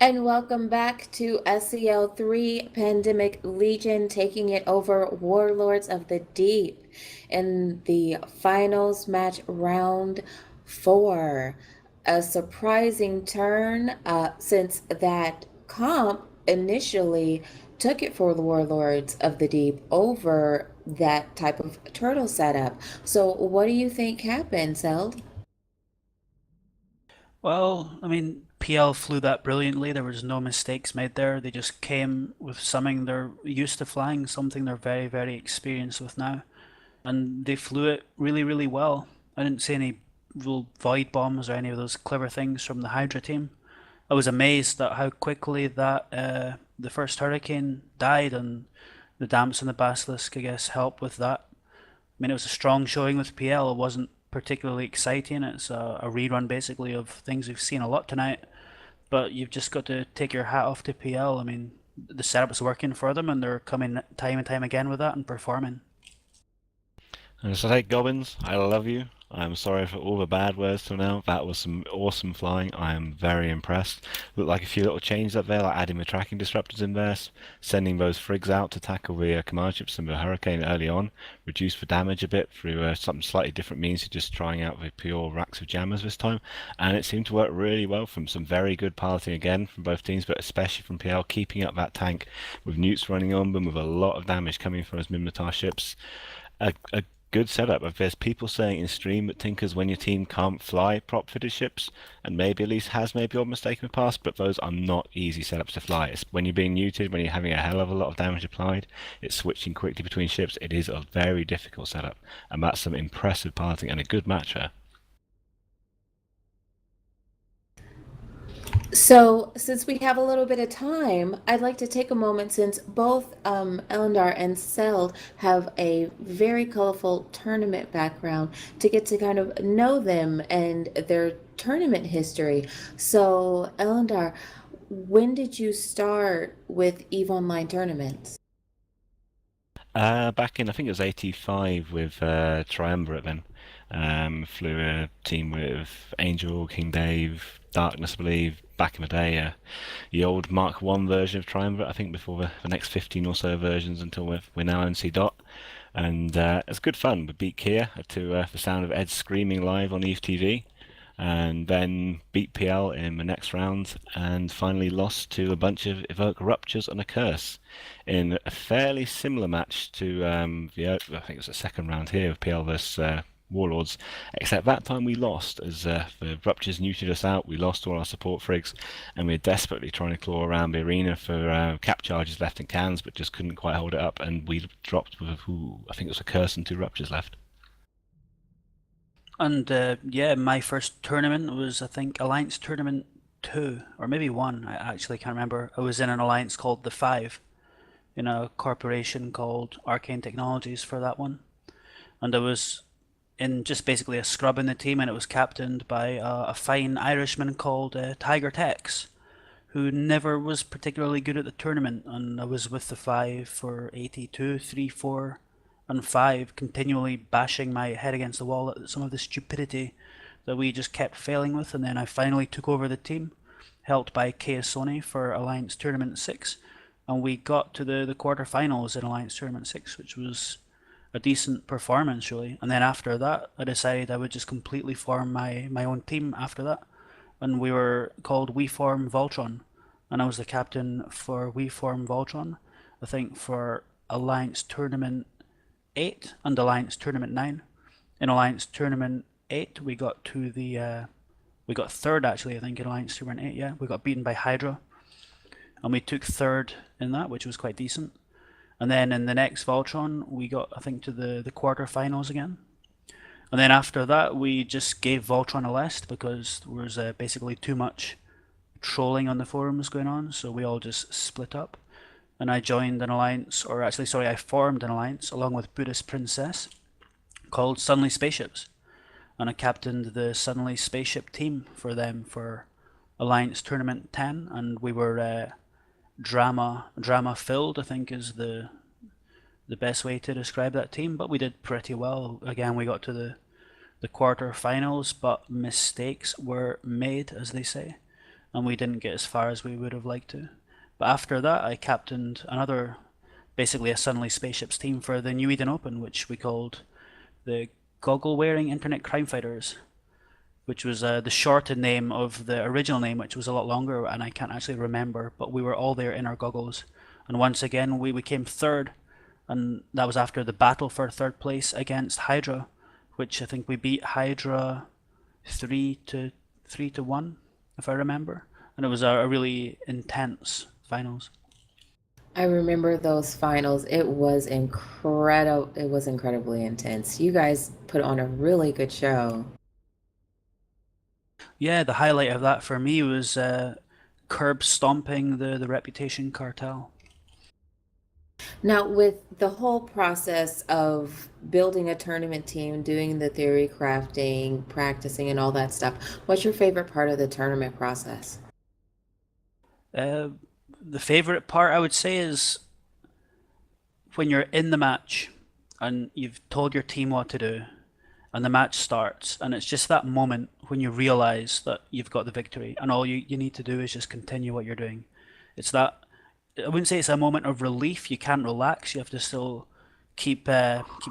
And welcome back to SCL 3 Pandemic Legion, taking it over Warlords of the Deep in the finals match round 4. A surprising turn since that comp initially took it for the Warlords of the Deep over that type of turtle setup. So, what do you think happened, Seld? Well, I mean, PL flew that brilliantly. There was no mistakes made there. They just came with something they're used to flying, something they're very, very experienced with now. And they flew it really, really well. I didn't see any real void bombs or any of those clever things from the Hydra team. I was amazed at how quickly that the first Hurricane died, and the Damps and the Basilisk, I guess, helped with that. I mean, it was a strong showing with PL. It wasn't particularly exciting. It's a rerun basically of things we've seen a lot tonight. But you've just got to take your hat off to PL. I mean, the setup's working for them, and they're coming time and time again with that and performing. And so, hey, Gobbins, I love you. I'm sorry for all the bad words till now. That was some awesome flying. I am very impressed. Looked like a few little changes up there, like adding the tracking disruptors in there, sending those frigs out to tackle the command ships and the Hurricane early on, reduce the damage a bit through something slightly different means to just trying out the pure racks of jammers this time. And it seemed to work really well from some very good piloting again from both teams, but especially from PL, keeping up that tank with newts running on them with a lot of damage coming from those Minmatar ships. A good setup. If there's people saying in stream that Tinkers when your team can't fly prop fitted ships, and maybe at least has made the odd mistake in the past, but those are not easy setups to fly. It's when you're being muted, when you're having a hell of a lot of damage applied, it's switching quickly between ships. It is a very difficult setup, and that's some impressive piloting and a good match there. So, since we have a little bit of time, I'd like to take a moment since both Elendar and Seld have a very colorful tournament background to get to kind of know them and their tournament history. So, Elendar, when did you start with EVE Online tournaments? Back in, I think it was 85 with Triumvirate then. Flew a team with Angel, King Dave, Darkness, I believe, back in the day. The old Mark 1 version of Triumvirate, I think, before the next 15 or so versions until we're now NC Dot. And it's good fun. We beat Kia to the sound of Ed screaming live on Eve TV, and then beat PL in the next round, and finally lost to a bunch of Evoke Ruptures and a Curse in a fairly similar match to I think it was the second round here of PL versus Warlords, except that time we lost as the Ruptures neutered us out. We lost all our support frigs, and we were desperately trying to claw around the arena for cap charges left in cans, but just couldn't quite hold it up, and we dropped with I think it was a Curse and 2 Ruptures left. And yeah, my first tournament was, I think, Alliance Tournament 2, or maybe 1, I actually can't remember. I was in an alliance called the Five, in a corporation called Arcane Technologies for that one. And I was in just basically a scrub in the team, and it was captained by a fine Irishman called Tiger Tex, who never was particularly good at the tournament. And I was with the Five for 82, 3, 4, and 5, continually bashing my head against the wall at some of the stupidity that we just kept failing with. And then I finally took over the team, helped by Sony for Alliance Tournament 6, and we got to the quarterfinals in Alliance Tournament 6, which was a decent performance, really. And then after that, I decided I would just completely form my own team after that. And we were called We Form Voltron. And I was the captain for We Form Voltron, I think, for Alliance Tournament 8 and Alliance Tournament 9. In Alliance Tournament 8, we got to we got third, actually, I think, in Alliance Tournament 8, yeah. We got beaten by Hydra. And we took third in that, which was quite decent. And then in the next Voltron, we got, I think, to the quarterfinals again. And then after that, we just gave Voltron a list because there was basically too much trolling on the forums going on, so we all just split up. And I joined an alliance, or actually, sorry, I formed an alliance along with Buddhist Princess called Suddenly Spaceships. And I captained the Suddenly Spaceship team for them for Alliance Tournament 10, and we were drama filled, I think, is the best way to describe that team. But we did pretty well. Again, we got to the quarterfinals, but mistakes were made, as they say. and we didn't get as far as we would have liked to. But after that, I captained another, basically a Sunley Spaceships team for the New Eden Open, which we called the Goggle-Wearing Internet Crime Fighters, which was the shortened name of the original name, which was a lot longer, and I can't actually remember, but we were all there in our goggles. And once again, we came third, and that was after the battle for third place against Hydra, which I think we beat Hydra 3-1, if I remember. And it was a really intense finals. I remember those finals. It was incredible. It was incredibly intense. You guys put on a really good show. Yeah, the highlight of that for me was curb stomping the Reputation cartel. Now, with the whole process of building a tournament team, doing the theory crafting, practicing, and all that stuff, what's your favorite part of the tournament process? Uh, the favorite part I would say is when you're in the match and you've told your team what to do and the match starts and it's just that moment when you realize that you've got the victory and all you need to do is just continue what you're doing. It's that, I wouldn't say it's a moment of relief. You can't relax. You have to still keep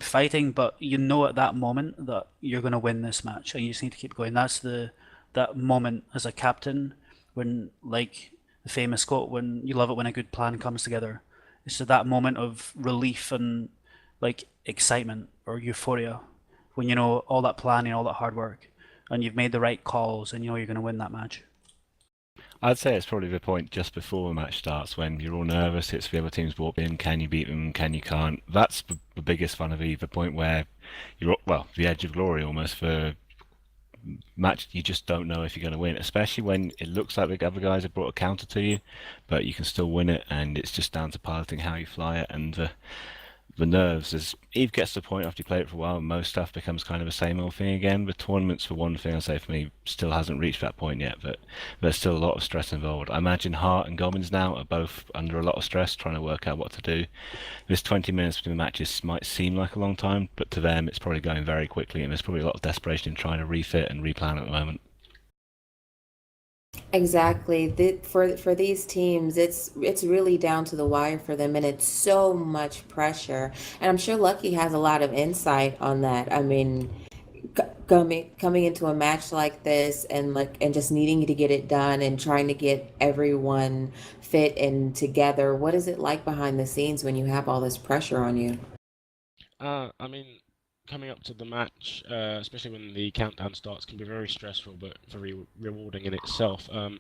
fighting, but you know at that moment that you're going to win this match and you just need to keep going. That's that moment as a captain when, like the famous quote, when you love it when a good plan comes together. It's just that moment of relief and like excitement or euphoria when you know all that planning, all that hard work, and you've made the right calls and you know you're going to win that match. I'd say it's probably the point just before the match starts when you're all nervous. It's the other team's walked in. Can you beat them? Can you can't? That's the biggest fun of the point where you're well, the edge of glory almost for match. You just don't know if you're going to win, especially when it looks like the other guys have brought a counter to you, but you can still win it, and it's just down to piloting how you fly it and the nerves. As Eve gets to the point after you play it for a while, most stuff becomes kind of the same old thing again. The tournaments, for one thing, I say for me, still hasn't reached that point yet, but there's still a lot of stress involved. I imagine Hart and Goblins now are both under a lot of stress trying to work out what to do. This 20 minutes between the matches might seem like a long time, but to them it's probably going very quickly, and there's probably a lot of desperation in trying to refit and replan at the moment. Exactly. For these teams, it's really down to the wire for them, and it's so much pressure. And I'm sure Lucky has a lot of insight on that. I mean, coming into a match like this and just needing to get it done and trying to get everyone fit and together. What is it like behind the scenes when you have all this pressure on you? I mean, coming up to the match, especially when the countdown starts, can be very stressful, but very rewarding in itself. The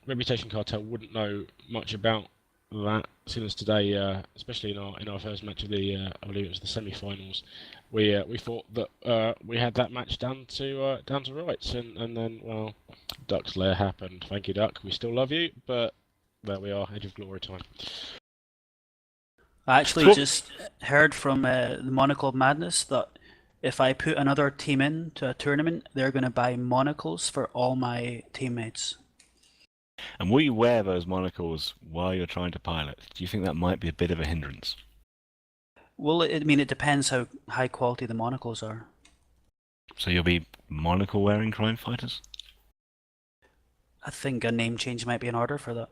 Reputation Cartel wouldn't know much about that, seeing as today, especially in our first match of the, I believe it was the semi-finals, we thought that we had that match down to rights, and then well, Duck's lair happened. Thank you, Duck. We still love you, but there we are, Edge of Glory time. I actually just heard from the Monocle Madness that if I put another team into a tournament, they're going to buy monocles for all my teammates. And will you wear those monocles while you're trying to pilot? Do you think that might be a bit of a hindrance? Well, I mean, it depends how high quality the monocles are. So you'll be monocle wearing crime fighters? I think a name change might be in order for that.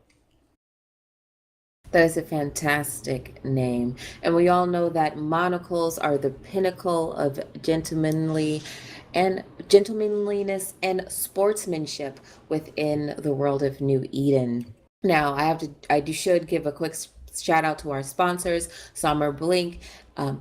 That is a fantastic name. And we all know that monocles are the pinnacle of gentlemanliness and sportsmanship within the world of New Eden. Now, should give a quick shout out to our sponsors, SomerBlink.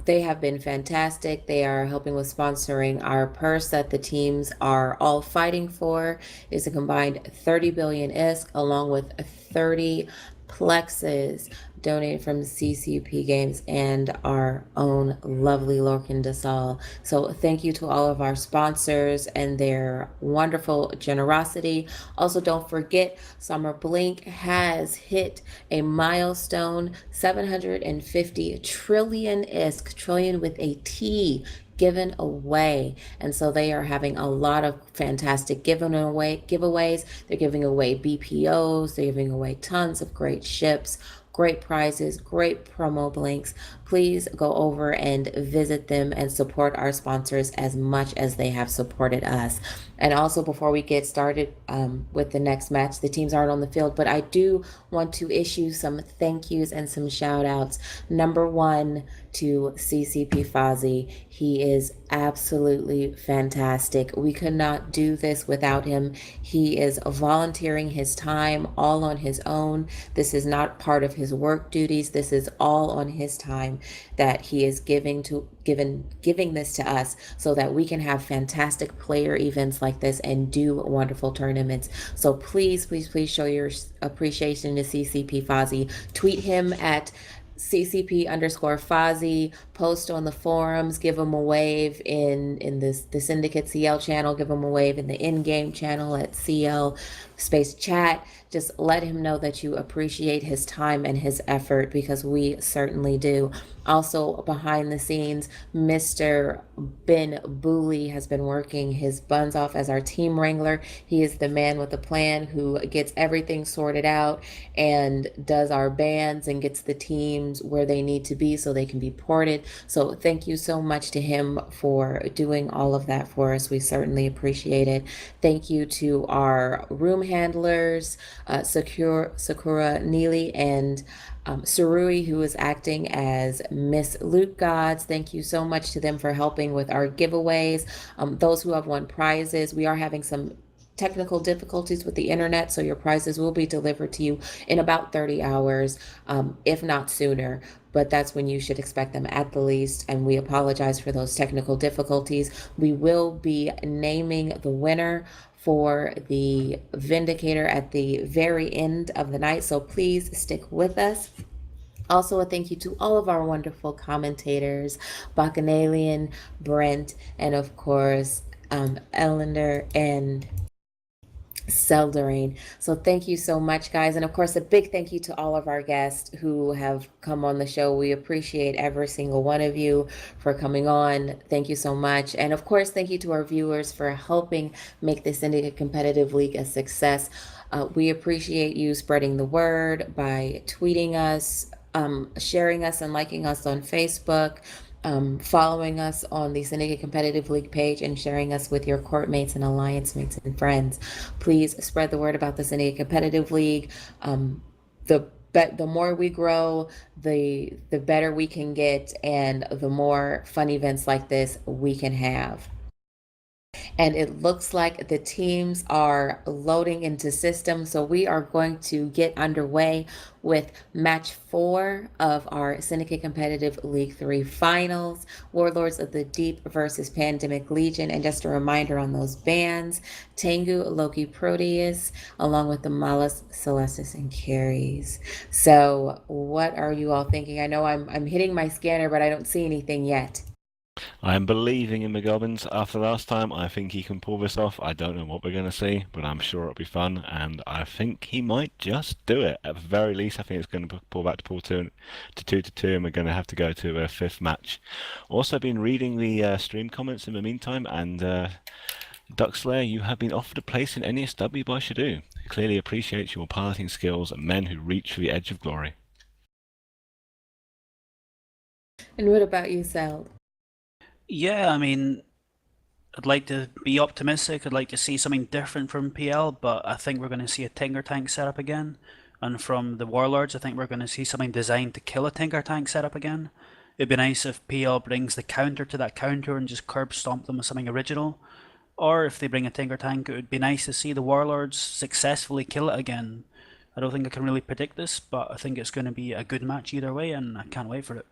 They have been fantastic. They are helping with sponsoring our purse that the teams are all fighting for. It's a combined 30 billion ISK along with 30 plexes donated from CCP Games and our own lovely Lorkin Desal. So thank you to all of our sponsors and their wonderful generosity. Also, don't forget, SomerBlink has hit a milestone 750 trillion ISK, trillion with a T, given away. And so they are having a lot of fantastic giveaways. They're giving away BPOs, they're giving away tons of great ships, great prizes, great promo blinks. Please go over and visit them and support our sponsors as much as they have supported us. And also, before we get started with the next match, the teams aren't on the field, but I do want to issue some thank yous and some shout outs. Number one, to CCP Fozzie. He is absolutely fantastic. We could not do this without him. He is volunteering his time all on his own. This is not part of his work duties. This is all on his time that he is giving this to us so that we can have fantastic player events like this and do wonderful tournaments. So please, please, please show your appreciation to CCP Fozzie. Tweet him at CCP_Fozzie, post on the forums, give him a wave in the Syndicate CL channel, give him a wave in the in-game channel at CL space chat. Just let him know that you appreciate his time and his effort, because we certainly do. Also, behind the scenes, Mr. Ben Booley has been working his buns off as our team wrangler. He is the man with a plan who gets everything sorted out and does our bans and gets the teams where they need to be so they can be ported. So thank you so much to him for doing all of that for us. We certainly appreciate it. Thank you to our room handlers, Sakura Neely and Sarui, who is acting as Miss Loot Gods. Thank you so much to them for helping with our giveaways. Those who have won prizes, we are having some technical difficulties with the internet, so your prizes will be delivered to you in about 30 hours, if not sooner. But that's when you should expect them at the least, and we apologize for those technical difficulties. We will be naming the winner for the Vindicator at the very end of the night, so please stick with us. Also, a thank you to all of our wonderful commentators, Bacchanalian, Brent, and of course, Ellender and Selderain. So thank you so much, guys. And of course, a big thank you to all of our guests who have come on the show. We appreciate every single one of you for coming on. Thank you so much. And of course, thank you to our viewers for helping make the Syndicate Competitive League a success. We appreciate you spreading the word by tweeting us, sharing us and liking us on Facebook, following us on the Syndicate Competitive League page, and sharing us with your court mates and alliance mates and friends. Please spread the word about the Syndicate Competitive League. The more we grow, the better we can get, and the more fun events like this we can have. And it looks like the teams are loading into systems, so we are going to get underway with match 4 of our Syndicate Competitive League 3 finals, Warlords of the Deep versus Pandemic Legion. And just a reminder on those bans, Tengu, Loki, Proteus, along with the Malus, Celestis, and Carries. So what are you all thinking? I know I'm hitting my scanner, but I don't see anything yet. I'm believing in McGobbins after last time. I think he can pull this off. I don't know what we're going to see, but I'm sure it'll be fun, and I think he might just do it. At the very least, I think it's going to pull back to pool 2 to 2, and we're going to have to go to a 5th match. Also been reading the stream comments in the meantime, and Duckslayer, you have been offered a place in NESW by Shadoo. He clearly appreciates your piloting skills and men who reach for the edge of glory. And what about you, Sel? Yeah, I mean, I'd like to be optimistic. I'd like to see something different from PL, but I think we're going to see a Tinker Tank setup again. And from the Warlords, I think we're going to see something designed to kill a Tinker Tank setup again. It'd be nice if PL brings the counter to that counter and just curb stomp them with something original. Or if they bring a Tinker Tank, it would be nice to see the Warlords successfully kill it again. I don't think I can really predict this, but I think it's going to be a good match either way, and I can't wait for it.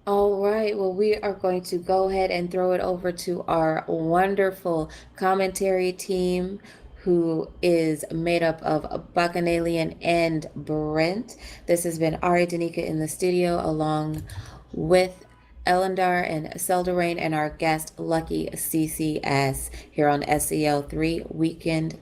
All right, well, we are going to go ahead and throw it over to our wonderful commentary team, who is made up of Bacchanalian and Brent. This has been Ari Danica in the studio, along with Ellendar and Selderain, and our guest Lucky CCS here on SCL 3 Weekend.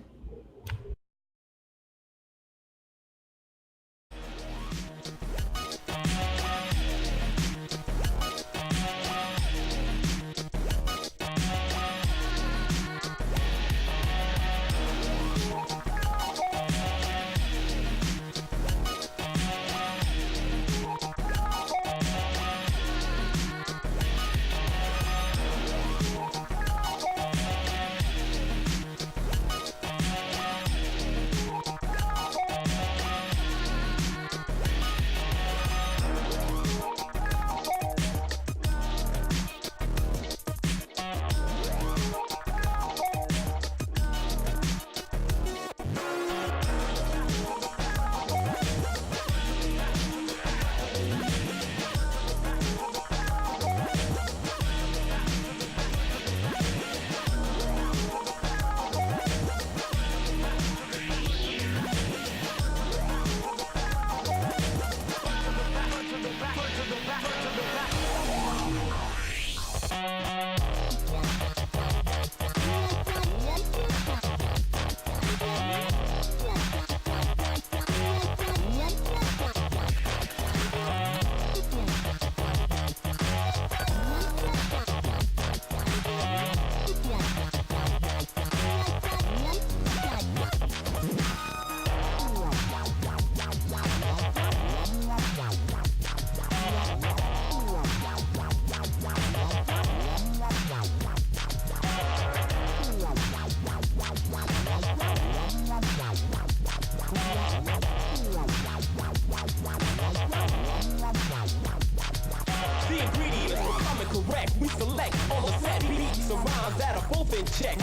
select on the set beats and rhymes that are both in check.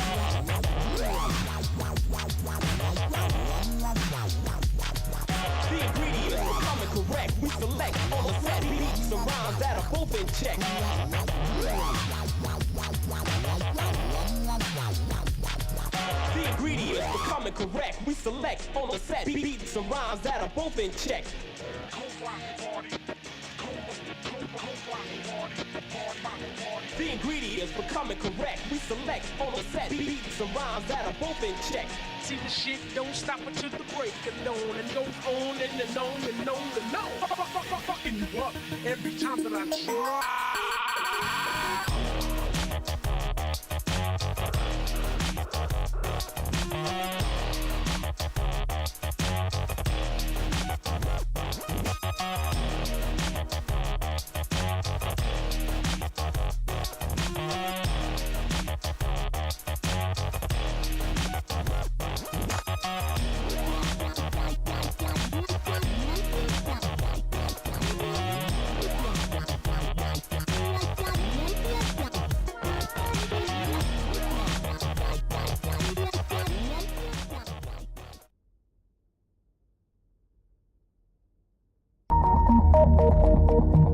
The ingredients for coming correct. We select on the set beats and rhymes that are both in check. The ingredients for coming correct. We select on the set beats and rhymes that are both in check. The ingredients for coming correct. We select on the set beats and rhymes that are both in check. See, the shit don't stop until the break of dawn, and goes on and on and on and on. Fucking you up every time that I try. Thank you.